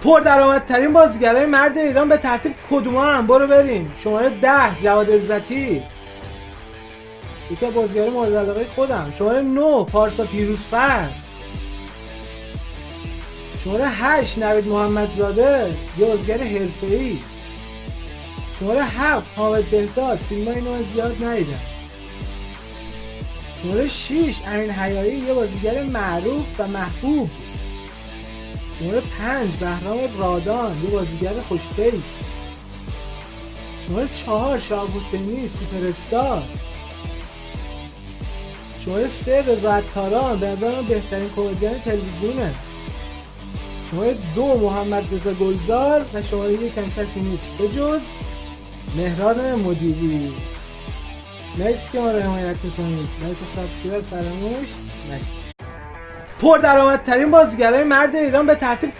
پردرآمدترین بازیگرای مرد ایران به ترتیب کدومان؟ برو بریم. شماره 10 جواد عزتی، یکی از بازیگرای مورد علاقه خودم. شماره 9 پارسا پیروزفر. شماره 8 نوید محمدزاده، یه بازیگر حرفه‌ای. شماره 7 حامد بهداد، فیلمای اینو زیاد ندیدم. شماره 6 امین حیایی، یه بازیگر معروف و محبوب. شماره 5 بهرام رادان، یه بازیگر خوش‌فیس. شماره 4 شهاب حسینی، سوپر استار. شماره 3 رضا عطاران، به نظر من بهترین کمدین تلویزیونه. شماره 2 محمد رضا گلزار و شماره 1 هم کسی نیست به جز مهران مدیری. مرسی که ما رو حمایت میکنید. لایک و سابسکرایب فراموش نکنید. پردرآمدترین بازیگرای مرد ایران به ترتیب